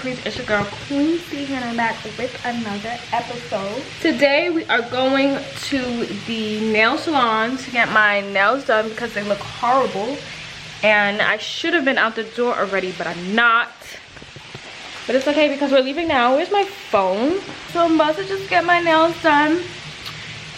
creeps. It's your girl Quincy here, and I'm back with another episode. Today we are going to the nail salon to get my nails done because they look horrible, and I should have been out the door already, but I'm not. But it's okay because we're leaving now. Where's my phone? So I'm about to just get my nails done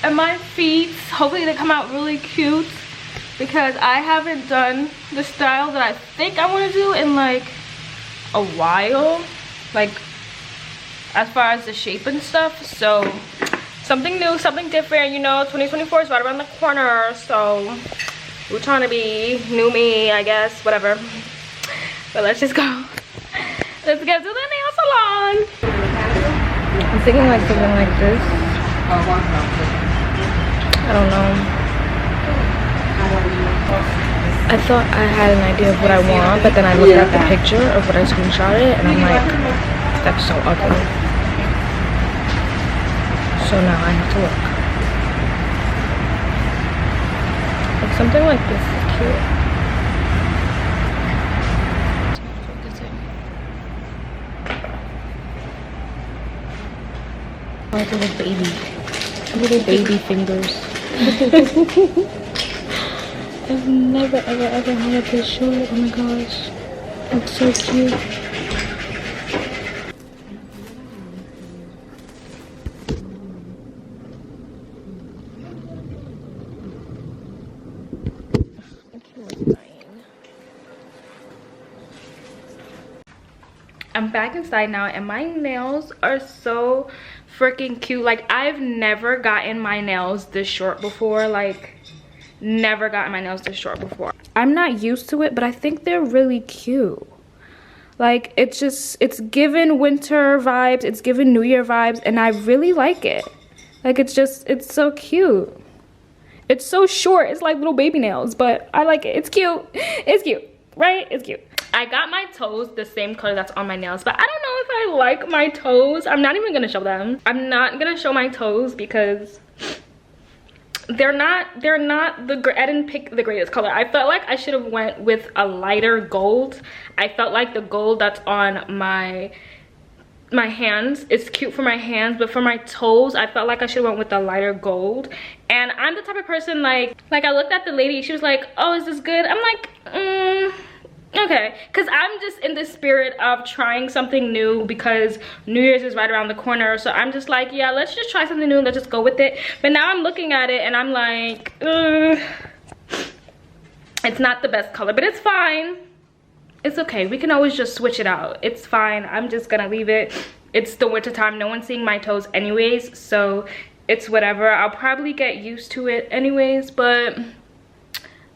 and my feet. Hopefully they come out really cute because I haven't done the style that I think I want to do in like a while, like as far as the shape and stuff. So something new, something different, you know. 2024 is right around the corner, so we're trying to be new me, I guess, whatever. But let's just go. Let's get to the nail salon. I'm thinking like something like this. I don't know. I thought I had an idea of what I want, but then I looked at the picture of what I screenshotted, and I'm like, that's so ugly. So now I have to look. Like something like this is cute. Like little baby fingers. I've never ever had this short. Oh my gosh, it's so cute. I'm back inside now, and my nails are so freaking cute. Like, I've never gotten my nails this short before. Like, never gotten my nails this short before. I'm not used to it, but I think they're really cute. Like, it's given winter vibes, it's given New Year vibes, and I really like it. Like, it's so cute. It's so short, it's like little baby nails, but I like it. It's cute. It's cute, right? It's cute. I got my toes the same color that's on my nails, but I don't know if I like my toes. I'm not even gonna show them. I'm not gonna show my toes because they're not the, I didn't pick the greatest color. I felt like I should have went with a lighter gold. I felt like the gold that's on my hands is cute for my hands, but for my toes I felt like I should have went with a lighter gold. And I'm the type of person, like I looked at the lady, she was like, oh, is this good? I'm like, okay, because I'm just in the spirit of trying something new because New Year's is right around the corner. So I'm just like, yeah, let's just try something new, let's just go with it. But now I'm looking at it and I'm like, it's not the best color, but it's fine. It's okay, we can always just switch it out. It's fine, I'm just gonna leave it. It's the winter time, no one's seeing my toes anyways, so it's whatever. I'll probably get used to it anyways, but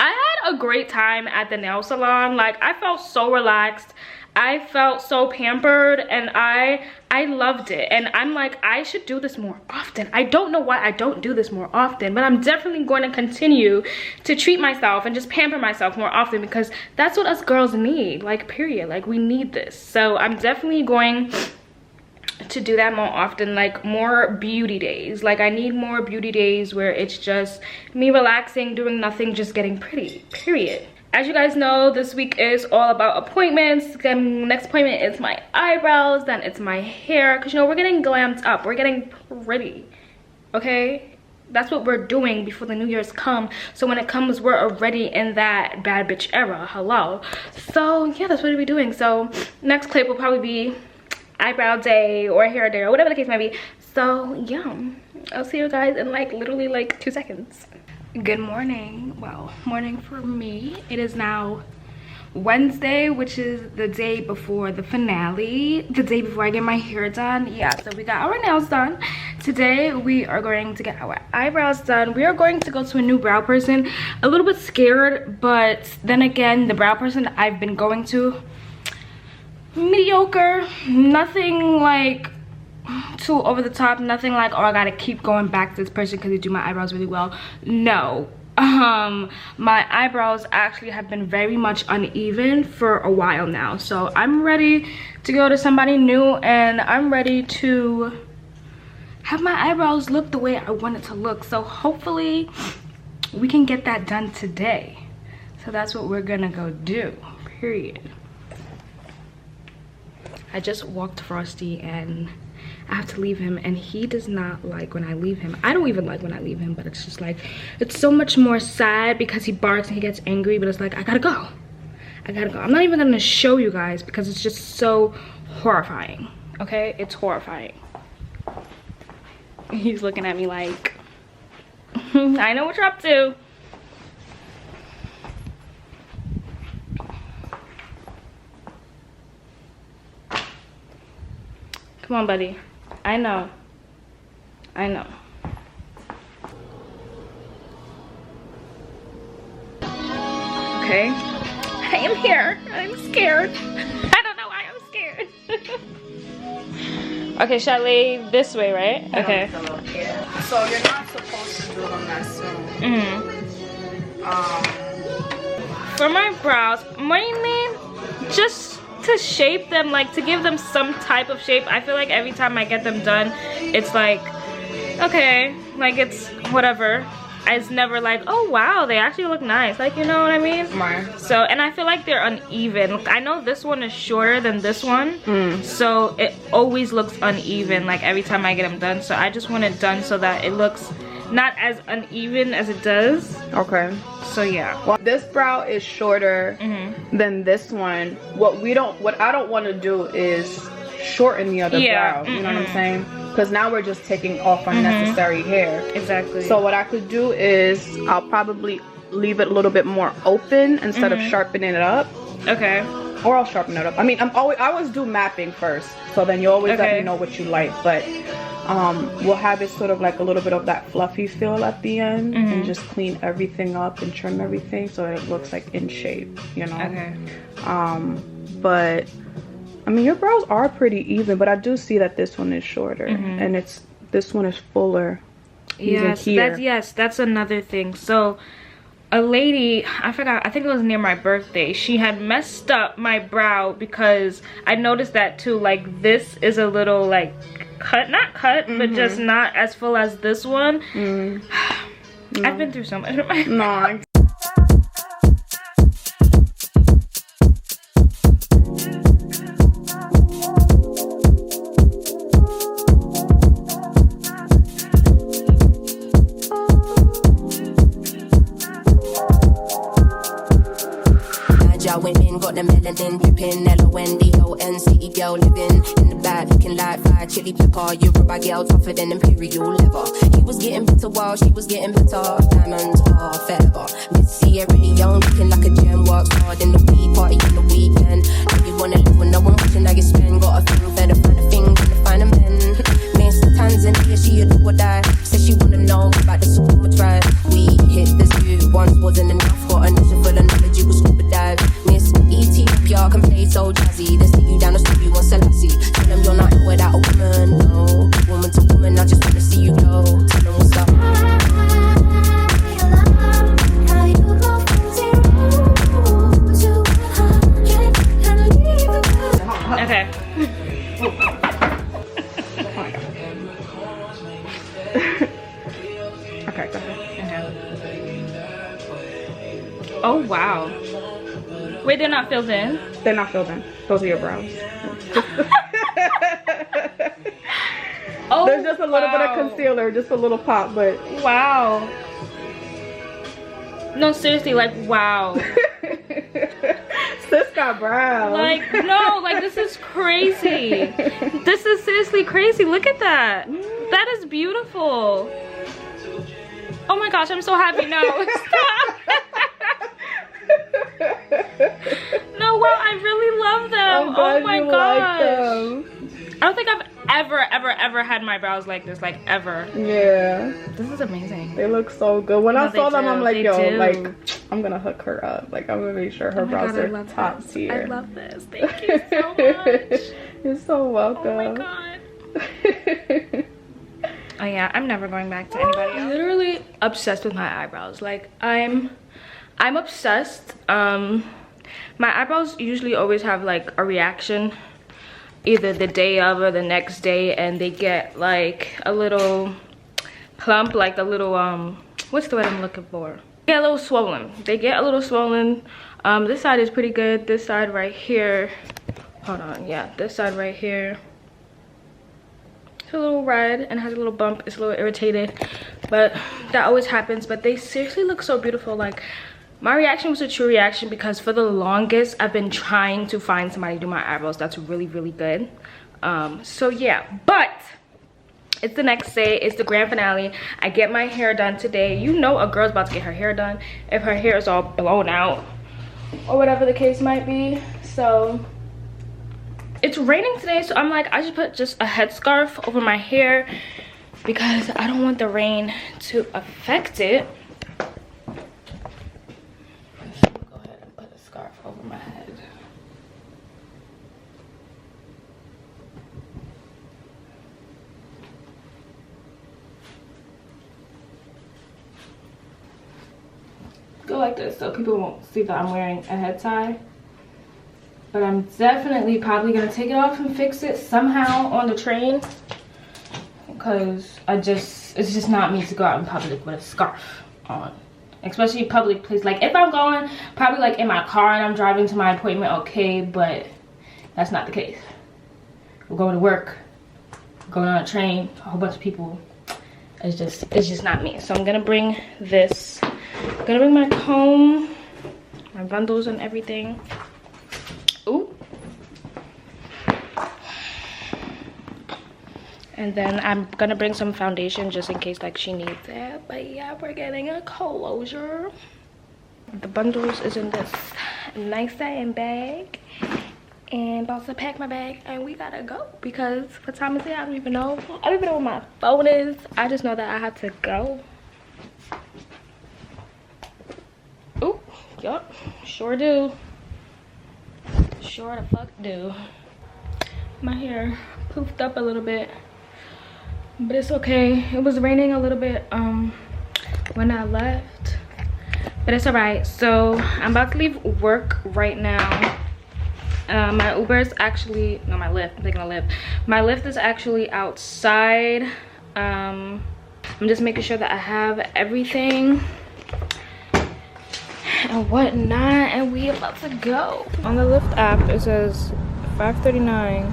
I had a great time at the nail salon. Like, I felt so relaxed, I felt so pampered, and I loved it. And I'm like, I should do this more often. I don't know why I don't do this more often, but I'm definitely going to continue to treat myself and just pamper myself more often because that's what us girls need, like, period. Like, we need this. So I'm definitely going to do that more often, like more beauty days. Like, I need more beauty days where it's just me relaxing, doing nothing, just getting pretty, period. As you guys know, this week is all about appointments. Next appointment is my eyebrows, then it's my hair, because you know, we're getting glammed up, we're getting pretty, okay? That's what we're doing before the New Year's come. So when it comes, we're already in that bad bitch era. Hello. So yeah, that's what we'll be doing. So next clip will probably be eyebrow day or hair day or whatever the case might be. So yeah, I'll see you guys in like literally like 2 seconds. Good morning. Well, morning for me. It is now Wednesday, which is the day before the finale, the day before I get my hair done. Yeah, so we got our nails done. Today we are going to get our eyebrows done. We are going to go to a new brow person. A little bit scared, but then again, the brow person I've been going to, mediocre. Nothing like too over the top, nothing like, oh, I gotta keep going back to this person because they do my eyebrows really well. No, my eyebrows actually have been very much uneven for a while now, so I'm ready to go to somebody new, and I'm ready to have my eyebrows look the way I want it to look. So hopefully we can get that done today. So that's what we're gonna go do, period. I just walked Frosty and I have to leave him, and he does not like when I leave him. I don't even like when I leave him, but it's just like, it's so much more sad because he barks and he gets angry, but it's like, I gotta go. I gotta go. I'm not even gonna show you guys because it's just so horrifying. Okay, it's horrifying. He's looking at me like, I know what you're up to. Come on, buddy. I know. I know. Okay. I am here. I'm scared. I don't know why I'm scared. Okay, should I lay this way, right? Okay. Yeah. So you're not supposed to do them that soon. For my brows, mainly just to shape them, like to give them some type of shape. I feel like every time I get them done, it's like, okay, like it's whatever. It's never like, oh wow, they actually look nice, like, you know what I mean? Right. So, and I feel like they're uneven. I know this one is shorter than this one, so it always looks uneven, like every time I get them done. So I just want it done so that it looks not as uneven as it does. Okay. So yeah. Well, this brow is shorter than this one. What I don't want to do is shorten the other brow. You know what I'm saying? Because now we're just taking off unnecessary hair. Exactly. So what I could do is I'll probably leave it a little bit more open instead of sharpening it up. Okay. Or I'll sharpen it up. I mean, I always do mapping first, so then you always let me know what you like. But we'll have it sort of like a little bit of that fluffy feel at the end, and just clean everything up and trim everything so it looks like in shape, you know. Okay. But I mean, your brows are pretty even, but I do see that this one is shorter, and this one is fuller. Yes, that's another thing. So a lady, I forgot, I think it was near my birthday, she had messed up my brow because I noticed that too. Like this is a little like not cut, but just not as full as this one. I've been through so much with my no. Women got the melanin dripping, L-O-N-D-O-N, city girl living in the back, looking like fried chili pepper. Yoruba girl tougher than imperial leather. He was getting bitter while she was getting bitter. Diamonds are feather. Missy, really young, looking like a gem. Works hard in the week, party on the weekend. Now you wanna live when no one watching, now you spend. Got a thing for the finer thing, for the finer men. Mr. Tanzania, she a do or die. Said she wanna know about the super tribe. We hit the zoo, once wasn't enough. Got an ocean full of knowledge, you could scuba dive. Ethiopia can play so jazzy. They see you down the street, you want Selassie. Tell them you're not without a woman, no. Woman to woman, I just wanna see you glow. Tell them what's up. Okay. Okay, go ahead. Oh wow. Wait, they're not filled in? They're not filled in. Those are your brows. Oh, there's just a little bit of concealer, just a little pop, but wow. No, seriously, like wow. Sis got brows. Like no, like this is crazy. This is seriously crazy. Look at that. That is beautiful. Oh my gosh, I'm so happy now. Stop. No, wow, I really love them. Oh my gosh. I don't think I've ever had my brows like this, like ever. Yeah. This is amazing. They look so good. When I saw them, I'm like, yo, do. like, I'm gonna hook her up. Like, I'm gonna make sure her brows are top tier. I love this. Thank you so much. You're so welcome. Oh my god. Oh yeah, I'm never going back to anybody else. I'm literally obsessed with my eyebrows. Like, I'm obsessed. My eyebrows usually always have like a reaction either the day of or the next day, and they get like a little plump, like a little what's the word I'm looking for? They get a little swollen. They get a little swollen. This side is pretty good. This side right here, hold on, yeah, this side right here, it's a little red and has a little bump. It's a little irritated, but that always happens. But they seriously look so beautiful. Like, my reaction was a true reaction because for the longest I've been trying to find somebody to do my eyebrows that's really, really good. So yeah, but it's the next day, it's the grand finale. I get my hair done today. You know a girl's about to get her hair done if her hair is all blown out or whatever the case might be. So it's raining today, so I'm like, I should put just a headscarf over my hair because I don't want the rain to affect it. So go ahead and put a scarf over my head. Go like this so people won't see that I'm wearing a head tie. But I'm definitely probably gonna take it off and fix it somehow on the train because it's just not me to go out in public with a scarf on, especially public place. Like if I'm going probably like in my car and I'm driving to my appointment, okay, but that's not the case. We're going to work, going on a train, a whole bunch of people. It's just not me. So I'm gonna bring this. I'm gonna bring my comb, my bundles and everything. Ooh. And then I'm gonna bring some foundation just in case like she needs it. But yeah, we're getting a closure. The bundles is in this nice satin bag. And about to pack my bag and we gotta go because what time is it? I don't even know. I don't even know where my phone is. I just know that I have to go. Ooh, yup, sure do. Sure the fuck do. My hair poofed up a little bit, but it's okay. It was raining a little bit when I left, but it's all right. So I'm about to leave work right now. My Uber is actually, no, my Lyft, I'm taking a Lyft. My Lyft is actually outside. I'm just making sure that I have everything and whatnot, and we about to go. On the Lyft app it says 5:39,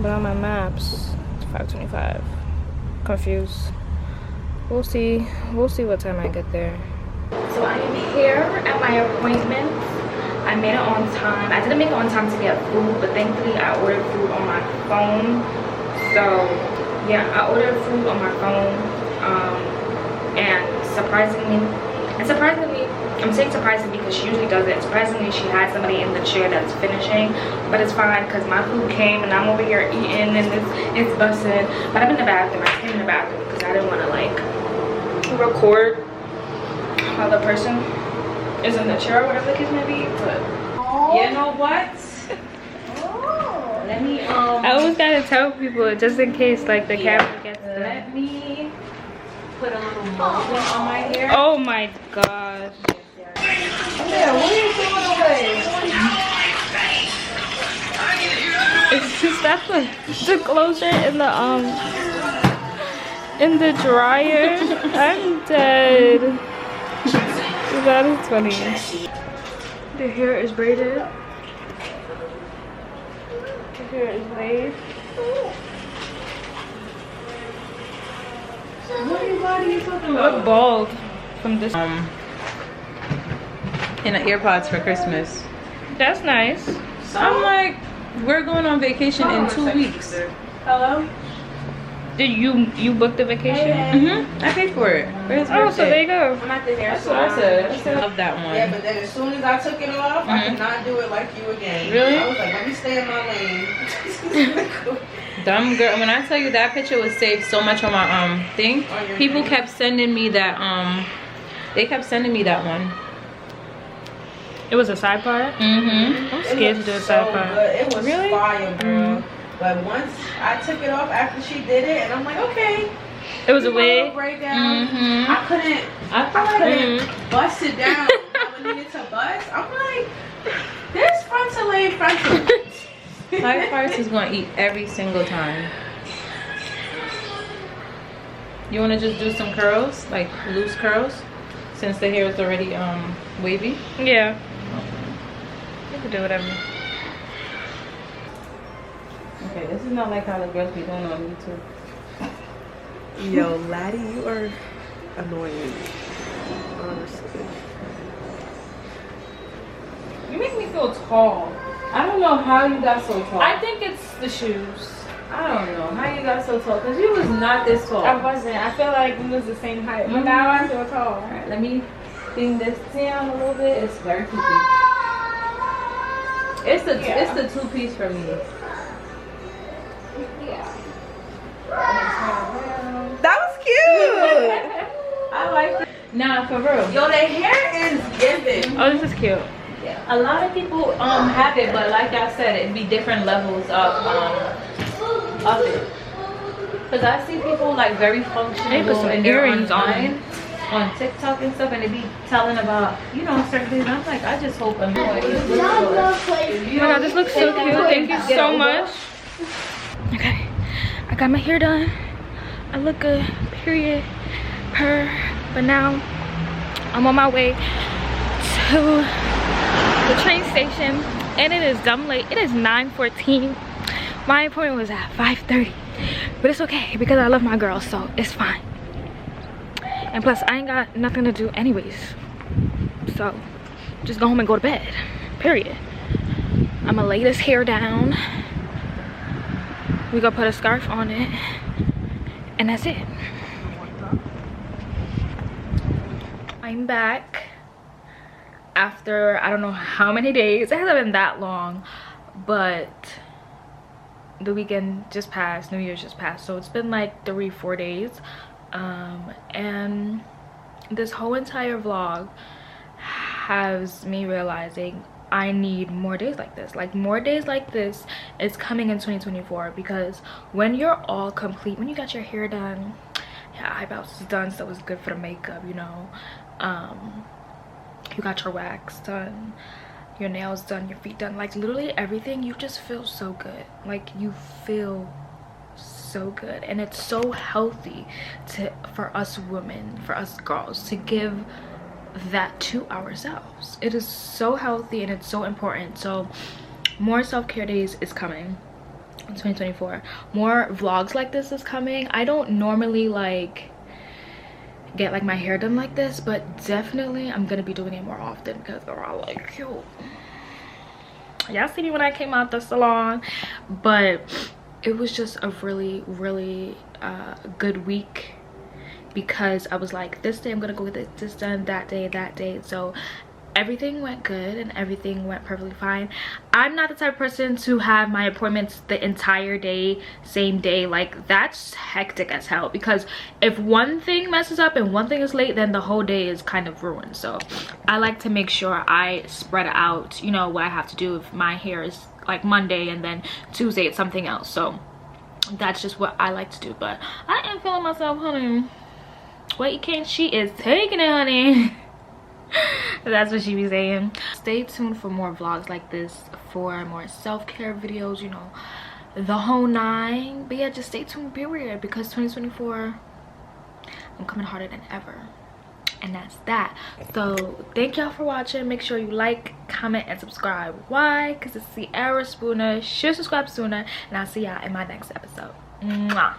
but on my maps it's 5:25. Confused. We'll see what time I get there. So I am here at my appointment. I made it on time. I didn't make it on time to get food, but thankfully I ordered food on my phone. So yeah, I ordered food on my phone, and surprisingly, I'm saying surprisingly because she usually does it. Surprisingly, she had somebody in the chair that's finishing, but it's fine because my food came and I'm over here eating and it's busting. But I'm in the bathroom. I came in the bathroom because I didn't want to like record while the person is in the chair or whatever the case may be. But you know what? Let me I always gotta tell people just in case like the camera gets them. Let me put a little moment on my hair. Oh my gosh. Yeah, what are you doing away? It's just that the closure in the dryer. I'm dead. That is funny. The hair is braided. The hair is laid. What are you talking I about? look bald from this. In the earpods for Christmas. That's nice. So I'm like, we're going on vacation in 2 weeks. Hello? Did you book the vacation? I paid for it. For his Oh, so there you go. I'm at the hair That's what I said. I love that one. Yeah, but then as soon as I took it off, I could not do it like you again. Really? I was like, let me stay in my lane. Dumb girl. When I tell you that picture was saved so much on my thing, people kept sending me that they kept sending me that one. It was a side part? I'm scared to do a side part. It was Really? fire, girl. But once I took it off after she did it, and I'm like, okay. It was a wig? Breakdown. I couldn't bust it down. I needed to bust. I'm like, this frontal ain't frontal. My parts is gonna eat every single time. You wanna just do some curls, like loose curls, since the hair is already wavy? Yeah. You can do whatever. Okay, this is not like how the girls be doing on YouTube. Yo, Laddie, you are annoying. Honestly. You make me feel tall. I don't know how you got so tall. I think it's the shoes. I don't know how you got so tall because you was not this tall. I wasn't. I feel like we was the same height, but now I feel tall. All right, let me bring this down a little bit. It's very cute. It's the two-piece for me. Yeah. That was cute. I like it. Nah, for real. Yo, the hair is giving. Oh, this is cute. Yeah. A lot of people have it, but like I said, it'd be different levels of it. Cause I see people like very functional some and they're earrings online on TikTok and stuff, and they be telling about certain things. I'm like, I just hope I'm doing it. Oh my god, this looks so cute. Thank you so much. Okay, I got my hair done. I look good, period, but now I'm on my way to the train station, and it is dumb late. It is 9:14. My appointment was at 5:30, but it's okay because I love my girl, so it's fine. And plus, I ain't got nothing to do anyways, so just go home and go to bed, period. I'm gonna lay this hair down. We gonna put a scarf on it, and that's it. I'm back after I don't know how many days. It hasn't been that long, but the weekend just passed, New Year's just passed, so it's been like 3-4 days. And this whole entire vlog has me realizing I need more days like this. Like, more days like this is coming in 2024, because when you're all complete, when you got your hair done, your eyebrows is done, so it's good for the makeup, you know, you got your wax done, your nails done, your feet done, like literally everything, you just feel so good. Like, you feel so good, and it's so healthy for us women, for us girls, to give that to ourselves. It is so healthy and it's so important. So more self-care days is coming in 2024. More vlogs like this is coming. I don't normally like get like my hair done like this, but definitely I'm gonna be doing it more often because they're all like cute. Y'all see me when I came out the salon, but it was just a really good week, because I was like, this day I'm gonna go get this done, that day. So everything went good and everything went perfectly fine. I'm not the type of person to have my appointments the entire day, same day. Like, that's hectic as hell, because if one thing messes up and one thing is late, then the whole day is kind of ruined. So I like to make sure I spread out, you know, what I have to do. If my hair is like Monday and then Tuesday it's something else, so that's just what I like to do. But I am feeling myself, honey. What you can't, she is taking it, honey. That's what she be saying. Stay tuned for more vlogs like this, for more self-care videos, you know, the whole 9. But yeah, just stay tuned, period, because 2024 I'm coming harder than ever. And that's that. So thank y'all for watching. Make sure you like, comment, and subscribe. Why? Because it's Sierra Spooner. Should subscribe sooner, and I'll see y'all in my next episode. Mwah.